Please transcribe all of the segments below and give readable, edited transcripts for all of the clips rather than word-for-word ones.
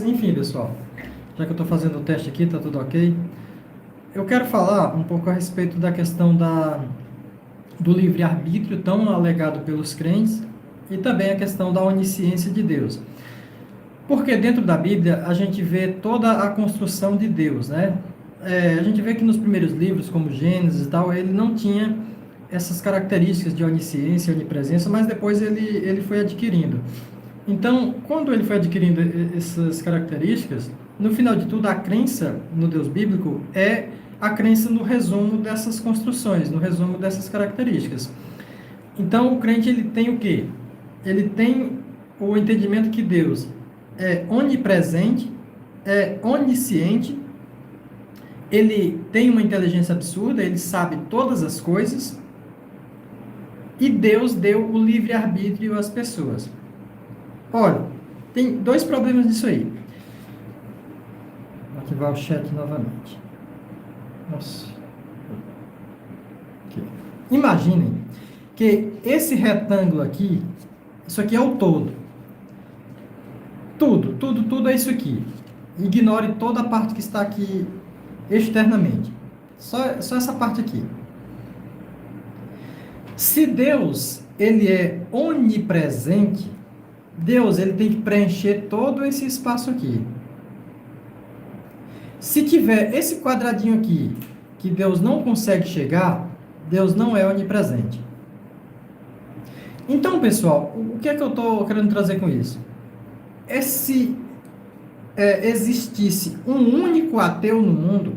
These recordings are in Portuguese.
Enfim, pessoal, já que eu estou fazendo o teste aqui, está tudo ok. Eu quero falar um pouco a respeito da questão do livre-arbítrio tão alegado pelos crentes e também a questão da onisciência de Deus. Porque dentro da Bíblia a gente vê toda a construção de Deus, né? A gente vê que nos primeiros livros, como Gênesis e tal, ele não tinha essas características de onisciência, onipresença, mas depois ele foi adquirindo. Então, quando ele foi adquirindo essas características, no final de tudo, a crença no Deus bíblico é a crença no resumo dessas construções, no resumo dessas características. Então, o crente ele tem o quê? Ele tem o entendimento que Deus é onipresente, é onisciente, ele tem uma inteligência absurda, ele sabe todas as coisas, e Deus deu o livre-arbítrio às pessoas. Olha, tem dois problemas nisso aí. Vou ativar o chat novamente. Nossa. Aqui. Imaginem que esse retângulo aqui, isso aqui é o todo. Tudo é isso aqui. Ignore toda a parte que está aqui externamente. Só essa parte aqui. Se Deus, ele é onipresente, Deus ele tem que preencher todo esse espaço aqui. Se tiver esse quadradinho aqui, que Deus não consegue chegar, Deus não é onipresente. Então, pessoal, o que é que eu estou querendo trazer com isso? Se existisse um único ateu no mundo,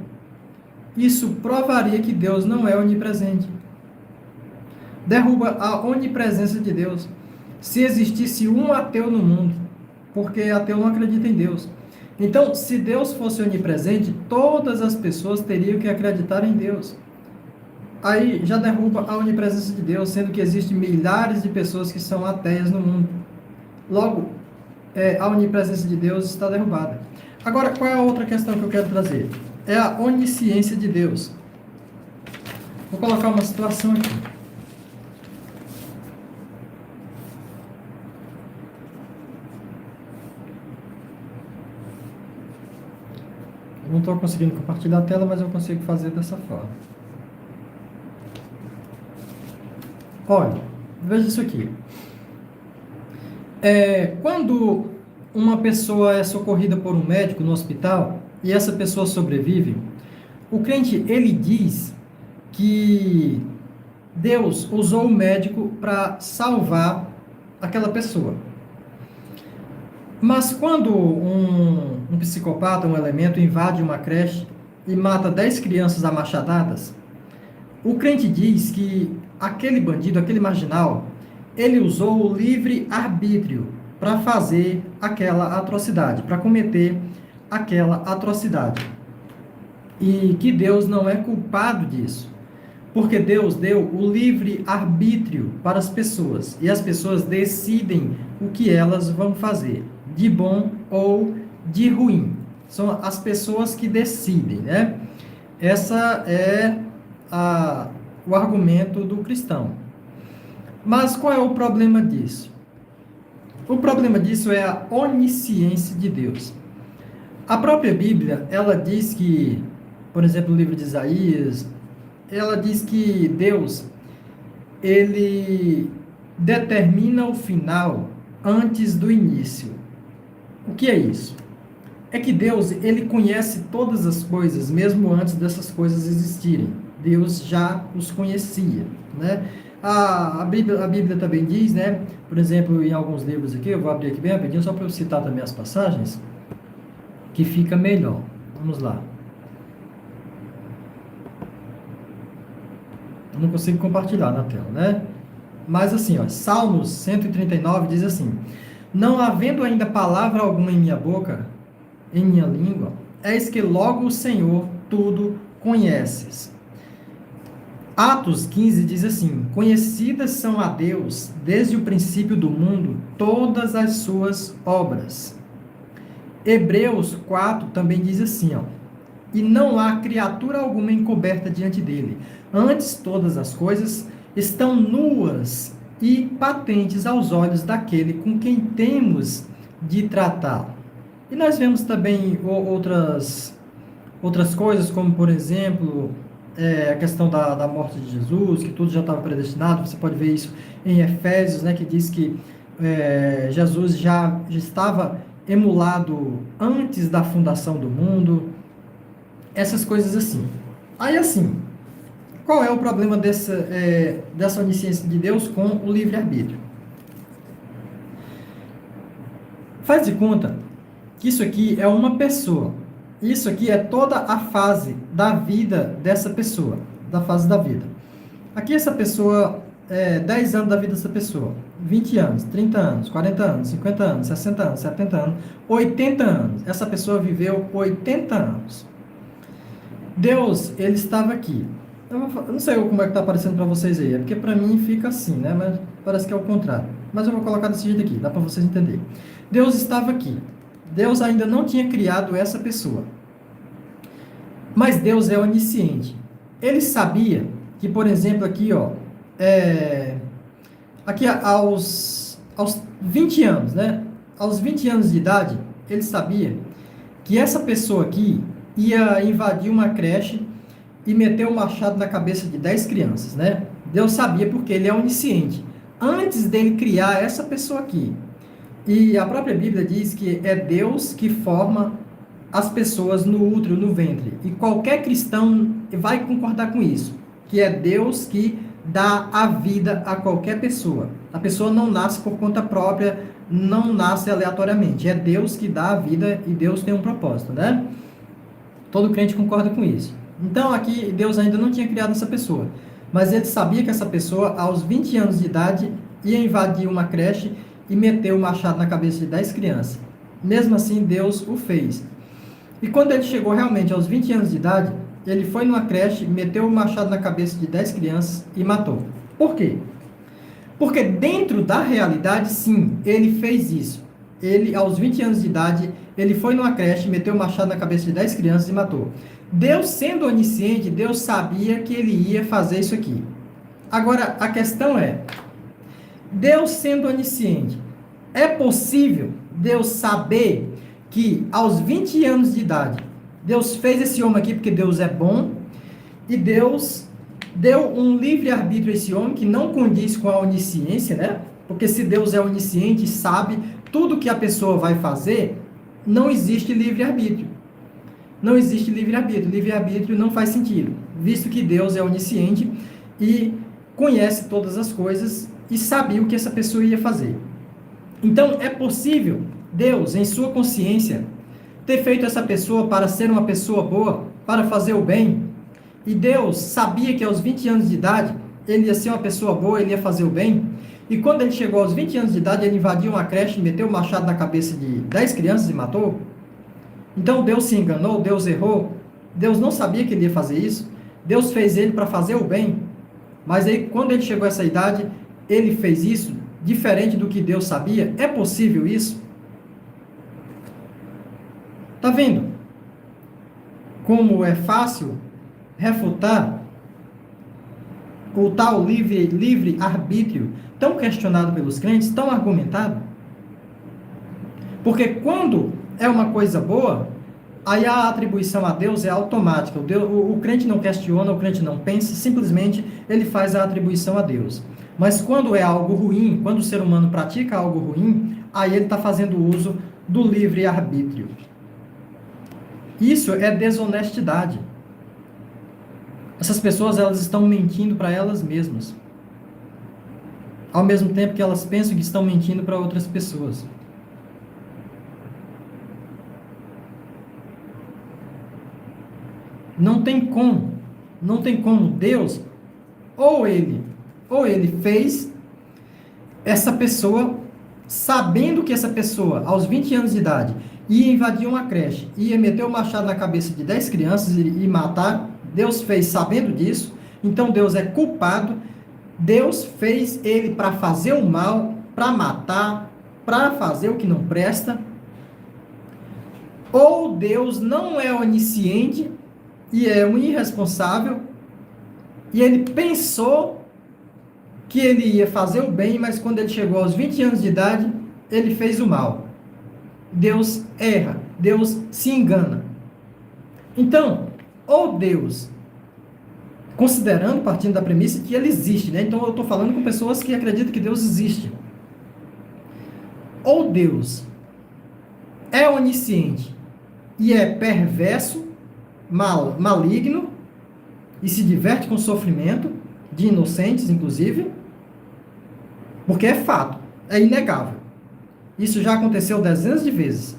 isso provaria que Deus não é onipresente. Derruba a onipresença de Deus. Se existisse um ateu no mundo, porque ateu não acredita em Deus. Então, se Deus fosse onipresente, todas as pessoas teriam que acreditar em Deus. Aí já derruba a onipresença de Deus, sendo que existem milhares de pessoas que são ateias no mundo. Logo, a onipresença de Deus está derrubada. Agora, qual é a outra questão que eu quero trazer? É a onisciência de Deus. Vou colocar uma situação aqui. Não estou conseguindo compartilhar a tela, mas eu consigo fazer dessa forma. Olha, veja isso aqui. Quando uma pessoa é socorrida por um médico no hospital e essa pessoa sobrevive, o crente ele diz que Deus usou o médico para salvar aquela pessoa. Mas quando um psicopata, um elemento, invade uma creche e mata 10 crianças a machadadas, o crente diz que aquele bandido, aquele marginal, ele usou o livre-arbítrio para fazer aquela atrocidade, para cometer aquela atrocidade. E que Deus não é culpado disso, porque Deus deu o livre-arbítrio para as pessoas, e as pessoas decidem o que elas vão fazer, de bom ou de ruim. São as pessoas que decidem, né? Essa é o argumento do cristão. Mas qual é o problema disso? O problema disso é a onisciência de Deus. A própria Bíblia, ela diz que, por exemplo, no livro de Isaías, ela diz que Deus, ele determina o final antes do início. O que é isso? É que Deus, ele conhece todas as coisas, mesmo antes dessas coisas existirem. Deus já os conhecia, né? A Bíblia também diz, né? Por exemplo, em alguns livros aqui, eu vou abrir aqui bem rapidinho, só para eu citar também as passagens, que fica melhor. Vamos lá. Eu não consigo compartilhar na tela, né? Mas assim, ó, Salmos 139 diz assim: não havendo ainda palavra alguma em minha boca, em minha língua, eis que logo o Senhor tudo conheces. Atos 15 diz assim: conhecidas são a Deus, desde o princípio do mundo, todas as suas obras. Hebreus 4 também diz assim, ó: e não há criatura alguma encoberta diante dele. Antes, todas as coisas estão nuas e patentes aos olhos daquele com quem temos de tratar. E nós vemos também outras coisas, como, por exemplo, a questão da morte de Jesus, que tudo já estava predestinado. Você pode ver isso em Efésios, né, que diz que Jesus já estava emulado antes da fundação do mundo. Essas coisas assim. Aí, assim, qual é o problema dessa onisciência de Deus com o livre-arbítrio? Faz de conta que isso aqui é uma pessoa. Isso aqui é toda a fase da vida dessa pessoa, da fase da vida. Aqui essa pessoa, 10 anos da vida dessa pessoa, 20 anos, 30 anos, 40 anos, 50 anos, 60 anos, 70 anos, 80 anos. Essa pessoa viveu 80 anos. Deus, ele estava aqui. Eu não sei como é que está aparecendo para vocês aí, é porque para mim fica assim, né? Mas parece que é o contrário. Mas eu vou colocar desse jeito aqui, dá para vocês entenderem. Deus estava aqui. Deus ainda não tinha criado essa pessoa. Mas Deus é onisciente. Ele sabia que, por exemplo, aqui, ó, aqui aos 20 anos, né? Aos 20 anos de idade, ele sabia que essa pessoa aqui ia invadir uma creche e meter o machado na cabeça de 10 crianças, né? Deus sabia porque ele é onisciente. Antes dele criar essa pessoa aqui. E a própria Bíblia diz que é Deus que forma as pessoas no útero, no ventre. E qualquer cristão vai concordar com isso, que é Deus que dá a vida a qualquer pessoa. A pessoa não nasce por conta própria, não nasce aleatoriamente. É Deus que dá a vida e Deus tem um propósito, né? Todo crente concorda com isso. Então, aqui, Deus ainda não tinha criado essa pessoa. Mas ele sabia que essa pessoa, aos 20 anos de idade, ia invadir uma creche e meter o machado na cabeça de 10 crianças. Mesmo assim, Deus o fez. E quando ele chegou realmente aos 20 anos de idade, ele foi numa creche, meteu o machado na cabeça de 10 crianças e matou. Por quê? Porque dentro da realidade, sim, ele fez isso. Ele, aos 20 anos de idade, ele foi numa creche, meteu o machado na cabeça de 10 crianças e matou. Deus, sendo onisciente, Deus sabia que ele ia fazer isso aqui. Agora, a questão é, Deus sendo onisciente, é possível Deus saber que aos 20 anos de idade, Deus fez esse homem aqui porque Deus é bom, e Deus deu um livre-arbítrio a esse homem que não condiz com a onisciência, né? Porque se Deus é onisciente e sabe tudo que a pessoa vai fazer, não existe livre-arbítrio. Não existe livre-arbítrio. Livre-arbítrio não faz sentido, visto que Deus é onisciente e conhece todas as coisas e sabia o que essa pessoa ia fazer. Então, é possível Deus, em sua consciência, ter feito essa pessoa para ser uma pessoa boa, para fazer o bem, e Deus sabia que aos 20 anos de idade ele ia ser uma pessoa boa, ele ia fazer o bem, e quando ele chegou aos 20 anos de idade, ele invadiu uma creche, meteu o machado na cabeça de 10 crianças e matou. Então Deus se enganou, Deus errou, Deus não sabia que ele ia fazer isso, Deus fez ele para fazer o bem, mas aí quando ele chegou a essa idade, ele fez isso diferente do que Deus sabia. É possível isso? Tá vendo como é fácil refutar o tal livre-arbítrio tão questionado pelos crentes, tão argumentado? Porque quando é uma coisa boa, aí a atribuição a Deus é automática. O crente não questiona, o crente não pensa, simplesmente ele faz a atribuição a Deus. Mas quando é algo ruim, quando o ser humano pratica algo ruim, aí ele está fazendo uso do livre-arbítrio. Isso é desonestidade. Essas pessoas, elas estão mentindo para elas mesmas, ao mesmo tempo que elas pensam que estão mentindo para outras pessoas. Não tem como Deus, ou ele fez essa pessoa, sabendo que essa pessoa, aos 20 anos de idade, ia invadir uma creche, ia meter o machado na cabeça de 10 crianças e matar. Deus fez sabendo disso, então Deus é culpado. Deus fez ele para fazer o mal, para matar, para fazer o que não presta. Ou Deus não é onisciente e é um irresponsável, e ele pensou que ele ia fazer o bem, mas quando ele chegou aos 20 anos de idade, ele fez o mal. Deus erra. Deus se engana. Então, ou Deus, considerando, partindo da premissa que ele existe, né? Então eu estou falando com pessoas que acreditam que Deus existe. Ou Deus é onisciente e é perverso, maligno, e se diverte com o sofrimento de inocentes, inclusive, porque é fato, é inegável. Isso já aconteceu dezenas de vezes,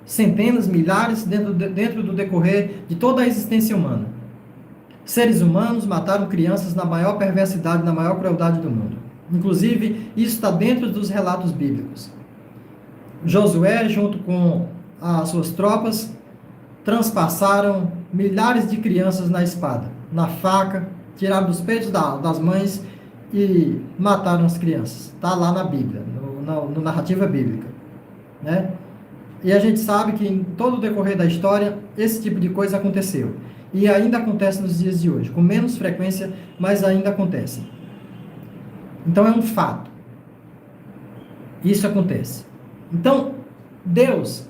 centenas, milhares, dentro do decorrer de toda a existência humana. Seres humanos mataram crianças na maior perversidade, na maior crueldade do mundo. Inclusive, isso está dentro dos relatos bíblicos. Josué, junto com as suas tropas, transpassaram milhares de crianças na espada, na faca, tiraram dos peitos das mães e mataram as crianças. Está lá na Bíblia, na narrativa bíblica, né? E a gente sabe que em todo o decorrer da história, esse tipo de coisa aconteceu. E ainda acontece nos dias de hoje, com menos frequência, mas ainda acontece. Então é um fato. Isso acontece. Então, Deus,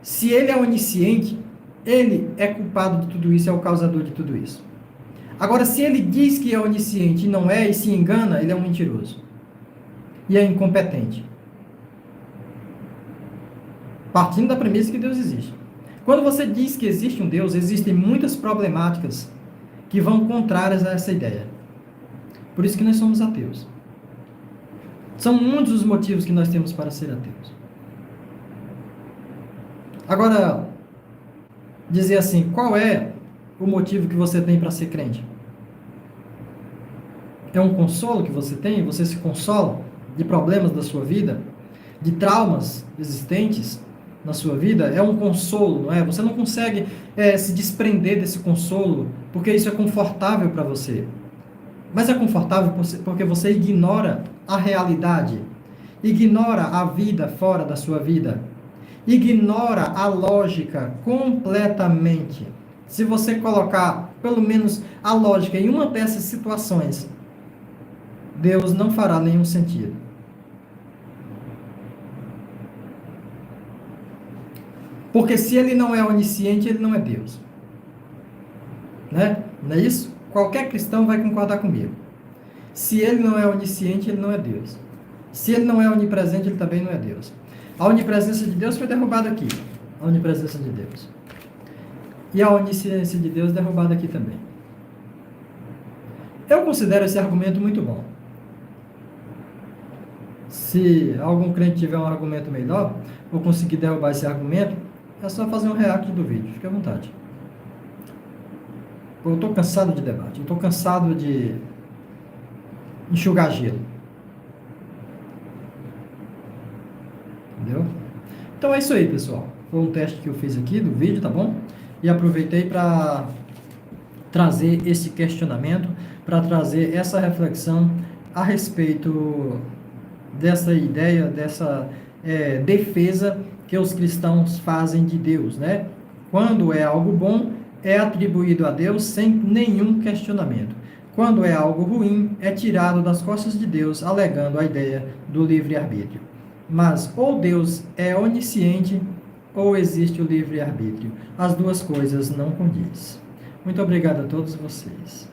se ele é onisciente, ele é culpado de tudo isso, é o causador de tudo isso. Agora, se ele diz que é onisciente e não é, e se engana, ele é um mentiroso. E é incompetente. Partindo da premissa que Deus existe. Quando você diz que existe um Deus, existem muitas problemáticas que vão contrárias a essa ideia. Por isso que nós somos ateus. São muitos os motivos que nós temos para ser ateus. Agora, dizer assim, qual é o motivo que você tem para ser crente? É um consolo que você tem? Você se consola de problemas da sua vida? De traumas existentes na sua vida? É um consolo, não é? Você não consegue se desprender desse consolo porque isso é confortável para você. Mas é confortável porque você ignora a realidade, ignora a vida fora da sua vida, ignora a lógica completamente. Se você colocar pelo menos a lógica em uma dessas situações, Deus não fará nenhum sentido. Porque se ele não é onisciente, ele não é Deus. Né? Não é isso? Qualquer cristão vai concordar comigo. Se ele não é onisciente, ele não é Deus. Se ele não é onipresente, ele também não é Deus. A onipresença de Deus foi derrubada aqui. A onipresença de Deus. E a onisciência de Deus derrubada aqui também. Eu considero esse argumento muito bom. Se algum crente tiver um argumento melhor, ou conseguir derrubar esse argumento, é só fazer um react do vídeo. Fique à vontade. Eu estou cansado de debate. Eu estou cansado de enxugar gelo. Entendeu? Então é isso aí, pessoal. Foi um teste que eu fiz aqui do vídeo, tá bom? E aproveitei para trazer esse questionamento, para trazer essa reflexão a respeito dessa ideia, dessa defesa que os cristãos fazem de Deus, né? Quando é algo bom, é atribuído a Deus sem nenhum questionamento. Quando é algo ruim, é tirado das costas de Deus, alegando a ideia do livre-arbítrio. Mas ou Deus é onisciente, ou existe o livre-arbítrio. As duas coisas não condizem. Muito obrigado a todos vocês.